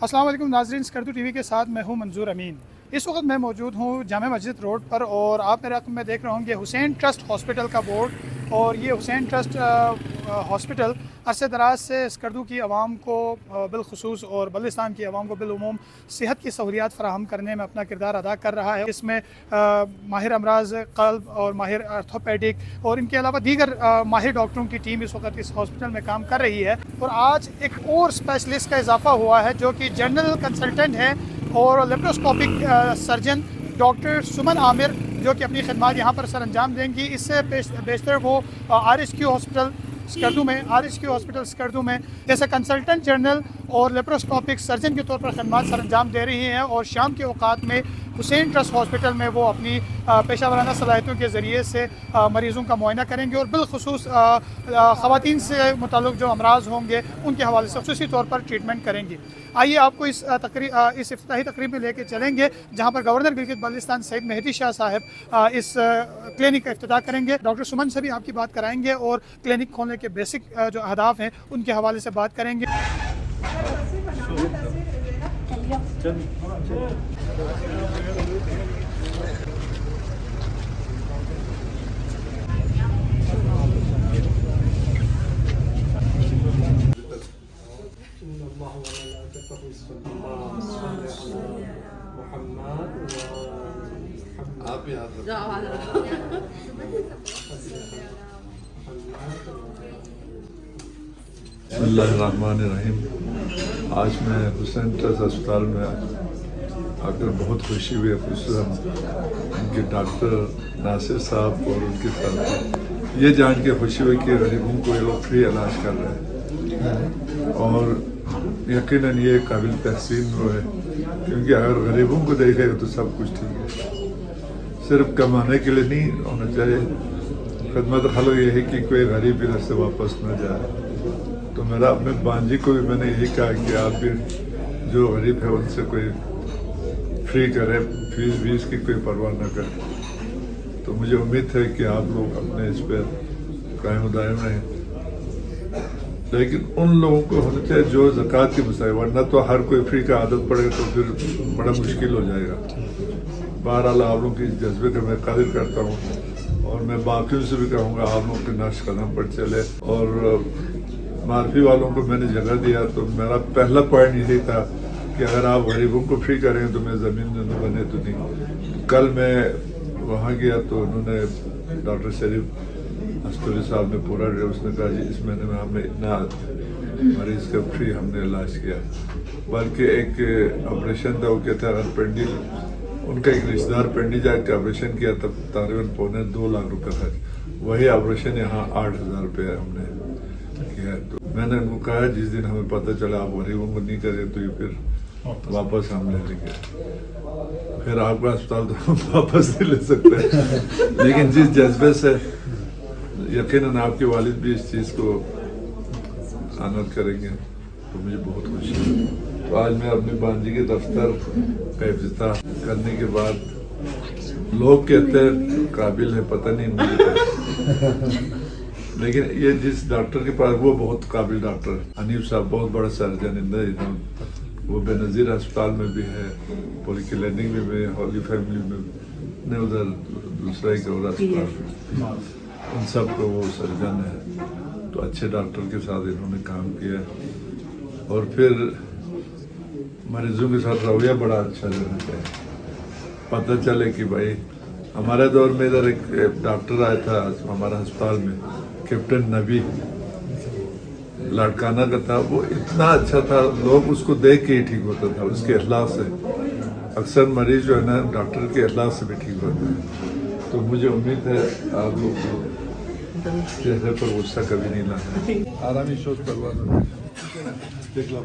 السلام علیکم ناظرین، اسکردو ٹی وی کے ساتھ میں ہوں منظور امین۔ اس وقت میں موجود ہوں جامع مسجد روڈ پر اور آپ میرے رقم میں دیکھ رہے ہوں گے حسین ٹرسٹ ہاسپٹل کا بورڈ، اور یہ حسین ٹرسٹ ہاسپٹل عرصہ دراز سے اسکردو کی عوام کو بالخصوص اور بلوچستان کی عوام کو بالعموم صحت کی سہولیات فراہم کرنے میں اپنا کردار ادا کر رہا ہے۔ اس میں ماہر امراض قلب اور ماہر آرتھوپیڈک اور ان کے علاوہ دیگر ماہر ڈاکٹروں کی ٹیم اس وقت اس ہاسپٹل میں کام کر رہی ہے، اور آج ایک اور اسپیشلسٹ کا اضافہ ہوا ہے جو کہ جنرل کنسلٹنٹ ہے اور لیپروسکوپک سرجن ڈاکٹر سمن عامر، جو کہ اپنی خدمات یہاں پر سر انجام دیں گی۔ اس سے بیشتر وہ RSQ ہاسپٹل اسکردو میں ایسے کنسلٹنٹ جنرل اور لیپروسکوپک سرجن کے طور پر خدمات سر انجام دے رہی ہیں، اور شام کے اوقات میں حسین ٹرسٹ ہاسپٹل میں وہ اپنی پیشہ ورانہ صلاحیتوں کے ذریعے سے مریضوں کا معائنہ کریں گے، اور بالخصوص خواتین سے متعلق جو امراض ہوں گے ان کے حوالے سے خصوصی طور پر ٹریٹمنٹ کریں گی۔ آئیے آپ کو اس افتتاحی تقریب میں لے کے چلیں گے، جہاں پر گورنر گلگت بلتستان سعید مہدی شاہ صاحب اس کلینک کا افتتاح کریں گے۔ ڈاکٹر سمن سے بھی آپ کی بات کرائیں گے اور کلینک کھولنے کے بیسک جو اہداف ہیں ان کے حوالے سے بات کریں گے۔ بسم اللہ الرحمن الرحیم۔ آج میں حسین ٹرسٹ اسپتال میں آ کر بہت خوشی ہوئی، خصوصاً ان کے ڈاکٹر ناصر صاحب اور ان کے ساتھ یہ جان کے خوشی ہوئی کہ غریبوں کو یہ لوگ فری علاج کر رہے ہیں، اور یقیناً یہ قابل تحسین ہے، کیونکہ اگر غریبوں کو دیکھے تو سب کچھ ٹھیک ہے۔ صرف کمانے کے لیے نہیں ہونا چاہیے، خدمت خلق یہ ہے کہ کوئی غریب ادھر سے واپس نہ جائے۔ تو میرا اپنے بانجی کو بھی میں نے یہی کہا کہ آپ بھی جو غریب ہے ان سے کوئی فری کرے، فیس ویس کی کوئی پرواہ نہ کرے۔ تو مجھے امید ہے کہ آپ لوگ اپنے اس پہ قائم و دائم رہیں، لیکن ان لوگوں کو ہونا چاہیے جو زکوٰۃ کی مسائل، ورنہ تو ہر کوئی فری کا عادت پڑے تو پھر بڑا مشکل ہو جائے گا۔ بہرحال آپ لوگوں کی جذبے کا میں قدر کرتا ہوں، اور میں باقیوں سے بھی کہوں گا آپ لوگوں کے نقش قدم پر چلے۔ اور معرفی والوں کو میں نے جگہ دیا تو میرا پہلا پوائنٹ یہی تھا کہ اگر آپ غریبوں کو فری کریں تو میں زمین میں نہ بنے تو نہیں۔ کل میں وہاں گیا تو انہوں نے ڈاکٹر شریف استوری صاحب نے پورا اس نے کہا جی اس مہینے میں ہم نے اتنا مریض کا فری ہم نے علاج کیا، بلکہ ایک آپریشن تھا، وہ کہتا ہے پینڈل ان کا ایک رشتہ دار پنڈی جا کے آپریشن کیا تب تقریباً 2.25 لاکھ روپے خرچ، وہی آپریشن یہاں 8,000 روپے ہم نے کیا۔ تو میں نے ان کو کہا جس دن ہمیں پتہ چلا آپ غریبوں کو نہیں کریں تو یہ پھر واپس ہم لے لیں گے۔ پھر آپ کا اسپتال تو ہم واپس نہیں لے سکتے، لیکن جس جذبے سے یقیناً آپ کے والد بھی اس چیز کو آنر کریں گے تو مجھے بہت خوشی ہے۔ تو آج میں اپنی بانجی کے دفتر کا افتتاح کرنے کے بعد لوگ کہتے ہیں قابل ہے، پتہ نہیں مجھے، لیکن یہ جس ڈاکٹر کے پاس وہ بہت قابل ڈاکٹر ہے، حنیف صاحب بہت بڑا سرجن ہے، وہ بے نظیر اسپتال میں بھی ہے، پولی کلینک میں بھی ہے، ہولی فیملی میں نے ادھر دوسرا ایک اور اسپتال، ان سب کو وہ سرجن ہے۔ تو اچھے ڈاکٹر کے ساتھ انہوں نے کام کیا، اور پھر مریضوں کے ساتھ رویہ بڑا اچھا رہنا چاہیے۔ پتہ چلے کہ بھائی ہمارے دور میں ادھر ایک ڈاکٹر آیا تھا ہمارا ہسپتال میں، کیپٹن نبی لاڑکانہ کا تھا، وہ اتنا اچھا تھا، لوگ اس کو دیکھ کے ہی ٹھیک ہوتا تھا اس کے اخلاق سے۔ اکثر مریض جو ہے نا ڈاکٹر کے اخلاق سے بھی ٹھیک ہوتا ہے۔ تو مجھے امید ہے آپ لوگ کو چہرے پر غصہ کبھی نہیں لانا، آرامی شوق کروا دو، دیکھ لو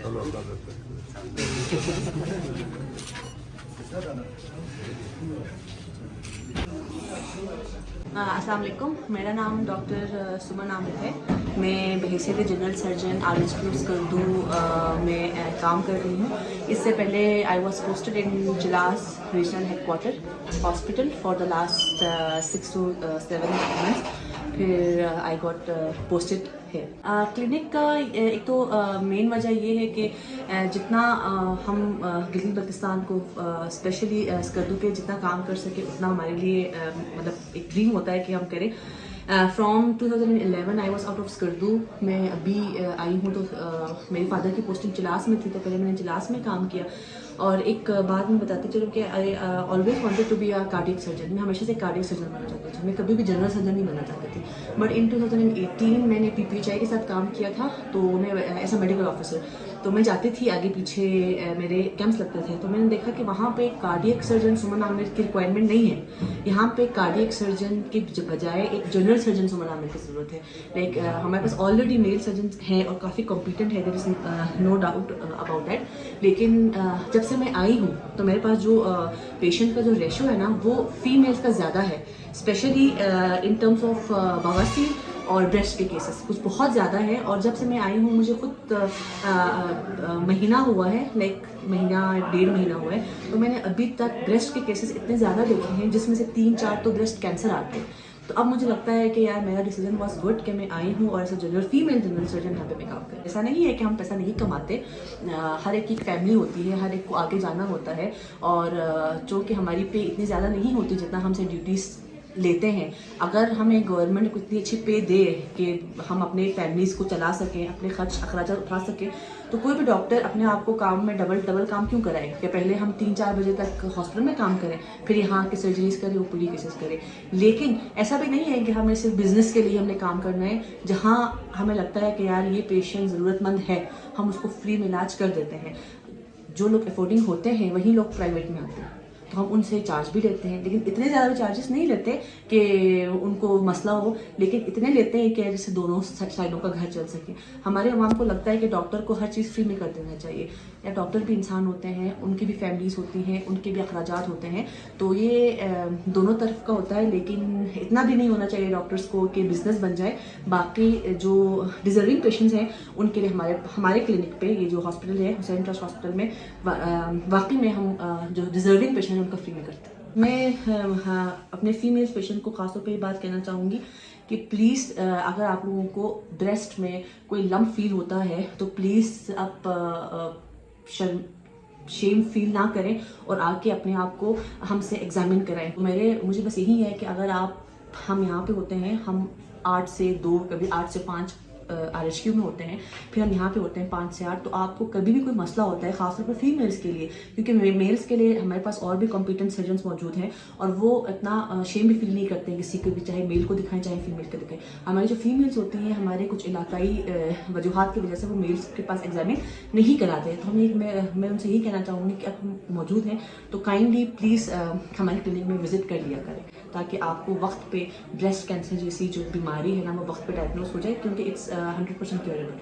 چلو اللہ کرتا ہے۔ السلام علیکم، میرا نام ڈاکٹر سمن عامر ہے۔ میں بحیثیت جنرل سرجن RSQ اسکردو میں کام کر رہی ہوں۔ اس سے پہلے آئی واز پوسٹڈ ان جلاس regional head quarter hospital for the last 6 to 7 months۔ फिर आई गॉट पोस्टेड है। क्लिनिक का एक तो मेन वजह ये है कि जितना हम गिलगित बल्तिस्तान को स्पेशली स्कर्दू पे जितना काम कर सके उतना हमारे लिए मतलब एक ड्रीम होता है कि हम करें। From 2011 I was out of Skardu. मैं अभी आई हूँ तो मेरे फादर की पोस्टिंग चिलास में थी, तो पहले मैंने चिलास में काम किया। और एक बात मैं बताती चलूँ कि I always wanted to be a cardiac surgeon. मैं हमेशा से कार्डियक सर्जन बनना चाहती थी, मैं कभी भी जनरल सर्जन नहीं बनना चाहती थी। बट इन 2018 मैंने PPHI के साथ काम किया था, तो मैं एज अ मेडिकल ऑफिसर तो मैं जाती थी आगे पीछे मेरे कैंप्स लगते थे, तो मैंने देखा कि वहाँ पे कार्डियक सर्जन सुमन आमिर की रिक्वायरमेंट नहीं है। यहाँ पे कार्डियक सर्जन के बजाय एक जनरल सर्जन सुमन आमिर की ज़रूरत है। लाइक हमारे पास ऑलरेडी मेल सर्जन हैं और काफ़ी कॉम्पिटेंट है, there is no doubt about that. लेकिन जब से मैं आई हूँ तो मेरे पास जो पेशेंट का जो रेशो है ना वो फीमेल्स का ज़्यादा है, स्पेशली इन टर्म्स ऑफ बवासीर और ब्रेस्ट के केसेस कुछ बहुत ज़्यादा है। और जब से मैं आई हूँ मुझे खुद महीना हुआ है, लाइक महीना 1.5 महीना हुआ है, तो मैंने अभी तक ब्रेस्ट के केसेस इतने ज़्यादा देखे हैं जिसमें से 3-4 तो ब्रेस्ट कैंसर आते हैं। तो अब मुझे लगता है कि यार मेरा डिसीजन वॉज गुड कि मैं आई हूँ और as a female general surgeon यहाँ पे मैं काम करें। ऐसा नहीं है कि हम पैसा नहीं कमाते, हर एक की फैमिली होती है, हर एक को आगे जाना होता है, और जो कि हमारी पे इतनी ज़्यादा नहीं होती जितना हमसे ड्यूटीज़ लेते हैं। अगर हमें गवर्नमेंट को इतनी अच्छी पे दे कि हम अपने फैमिलीज़ को चला सकें, अपने खर्च अखराज उठा सकें, तो कोई भी डॉक्टर अपने आप को काम में डबल काम क्यों कराए कि पहले हम 3-4 बजे तक हॉस्पिटल में काम करें, फिर यहाँ के सर्जरीज करें, ओपीडी केसेस करें। लेकिन ऐसा भी नहीं है कि हमें सिर्फ बिजनेस के लिए हमने काम करना है। जहाँ हमें लगता है कि यार ये पेशेंट ज़रूरतमंद है, हम उसको फ्री में इलाज कर देते हैं। जो लोग अफोर्डिंग होते हैं वही लोग प्राइवेट में आते हैं, तो हम उनसे चार्ज भी लेते हैं, लेकिन इतने ज़्यादा भी चार्जेस नहीं लेते कि उनको मसला हो, लेकिन इतने लेते हैं कि जैसे दोनों साइडों का घर चल सके। हमारे अवाम को लगता है कि डॉक्टर को हर चीज़ फ्री में कर देना चाहिए। या डॉक्टर भी इंसान होते हैं, उनकी भी फैमिलीज़ होती हैं, उनके भी अखराजात होते हैं, तो ये दोनों तरफ का होता है। लेकिन इतना भी नहीं होना चाहिए डॉक्टर्स को कि बिजनेस बन जाए। बाकी जो डिजर्विंग पेशेंट्स हैं उनके लिए हमारे क्लिनिक पे, ये जो हॉस्पिटल है हुसैन ट्रस्ट हॉस्पिटल में, वाकई में हम जो डिजर्विंग पेशेंट उनका फ्री में करते हैं। मैं अपने फीमेल पेशेंट को खासतौर पे ये बात कहना चाहूँगी कि प्लीज़ अगर आप लोगों को ब्रेस्ट में कोई लम्प फील होता है तो प्लीज़ आप शेम फील ना करें और आके अपने आप को हमसे एग्जामिन कराएं। मुझे बस यही है कि अगर हम यहाँ पे होते हैं, हम 8 से 2 कभी 8 से 5 RHQ में होते हैं, फिर हम यहाँ पे होते हैं 5 से 8। तो आपको कभी भी कोई मसला होता है, खासतौर पर फीमेल्स के लिए, क्योंकि मेल्स के लिए हमारे पास और भी कॉम्पिटेंट सर्जन्स मौजूद हैं और वो इतना शेम भी फील नहीं करते हैं किसी को भी, चाहे मेल को दिखाएं चाहे फीमेल को दिखाएं। हमारी जो फीमेल्स होती हैं, हमारे कुछ इलाकाई वजूहात की वजह से वो मेल्स के पास एग्जामिन नहीं कराते। तो मैं उनसे यही कहना चाहूँगी कि अब मौजूद हैं तो काइंडली प्लीज़ हमारे क्लिनिक में विजिट कर लिया करें, ताकि आपको वक्त पे ब्रेस्ट कैंसर जैसी जो बीमारी है ना वो वक्त पे डायग्नोस हो जाए, क्योंकि इट्स 100% क्योरेबल।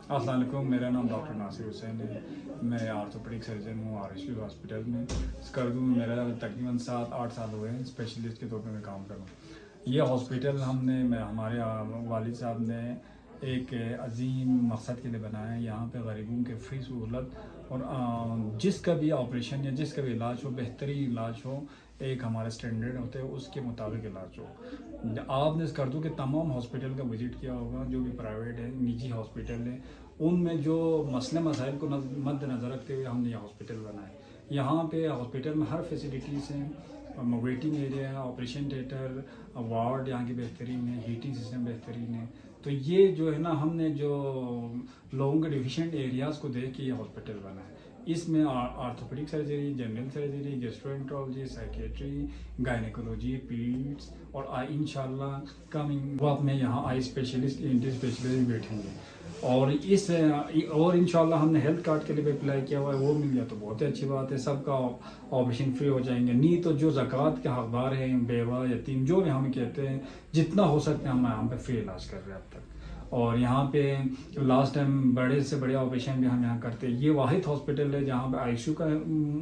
अस्सलाम वालेकुम, मेरा नाम डॉक्टर नासिर हुसैन है। मैं ऑर्थोपेडिक सर्जन हूँ RHQ हॉस्पिटल में स्कर्दू में। मेरा तकरीबन 7-8 साल हुए हैं स्पेशलिस्ट के तौर पे मैं काम कर रहा हूँ। ये हॉस्पिटल हमारे वालिद साहब ने एक अजीम मकसद के लिए बनाया है। यहाँ पे गरीबों के फ्री सहूलत और जिसका भी ऑपरेशन या जिसका भी इलाज हो, बेहतरीन इलाज हो, एक हमारा स्टैंडर्ड होता है उसके मुताबिक इलाज हो। आपने स्कर्दू के तमाम हॉस्पिटल का विज़िट किया होगा, जो भी प्राइवेट है, निजी हॉस्पिटल है, उनमें जो मसले मसाइल को मद्देनज़र रखते हुए हमने यह हॉस्पिटल बनाया। यहाँ पे हॉस्पिटल में हर फैसिलिटीज़ हैं, वेटिंग एरिया है, ऑपरेशन थिएटर, वार्ड यहाँ की बेहतरीन है, हीटिंग सिस्टम बेहतरीन है। तो ये जो है ना, हमने जो लोगों के डिफिशिएंट एरियाज़ को देख के ये हॉस्पिटल बना है। इसमें orthopaedic surgery, general surgery, gastroenterology, psychiatry, gynaecology, पीड्स और इंशाल्लाह कमिंग वक्त में यहाँ आई स्पेशलिस्ट, इंटी स्पेशलिस्ट बैठेंगे। और इंशाल्लाह हमने हेल्थ कार्ड के लिए भी अप्लाई किया हुआ है, वो मिल गया तो बहुत ही अच्छी बात है। सबका ऑपरेशन फ्री हो जाएंगे। नहीं तो जो ज़कात के हकदार हैं, बेवा, यतीम, जो भी हम कहते हैं, जितना हो सकता है हम यहाँ पे फ्री इलाज कर रहे हैं अब तक। और यहाँ पे लास्ट टाइम बड़े से बड़े ऑपरेशन भी हम यहाँ करते हैं। ये वाहिद हॉस्पिटल है जहाँ पे ICU का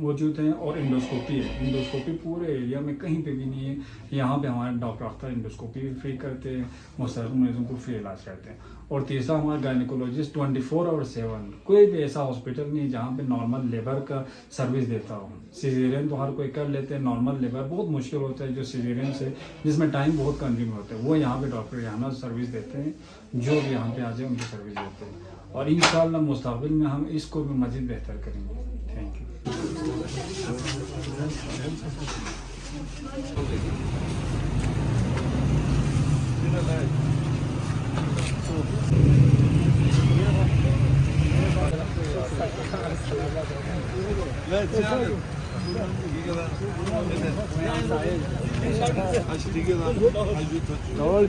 मौजूद है और इंडोस्कोपी है। इंडोस्कोपी पूरे एरिया में कहीं पे भी नहीं है। यहाँ पे हमारे डॉक्टर अख्तर इंडोस्कोपी भी फ्री करते हैं, मुस्तहर मरीजों को फ्री इलाज करते हैं। और तीसरा हमारा गायनिकोलॉजिस्ट 24/7, कोई भी ऐसा हॉस्पिटल नहीं जहाँ पे नॉर्मल लेबर का सर्विस देता हो। सीजेरियन तो हर कोई कर लेते हैं, नॉर्मल लेबर बहुत मुश्किल होता है जो सीजेरियन से, जिसमें टाइम बहुत कंज्यूम होता है, वो यहाँ पे डॉक्टर यहाँ सर्विस देते हैं, जो भी यहाँ पे आ जाए उनको सर्विस देते हैं। और इंशाल्लाह मुस्तक़बिल में हम इसको भी मज़ीद बेहतर करेंगे। Thank you. Doğru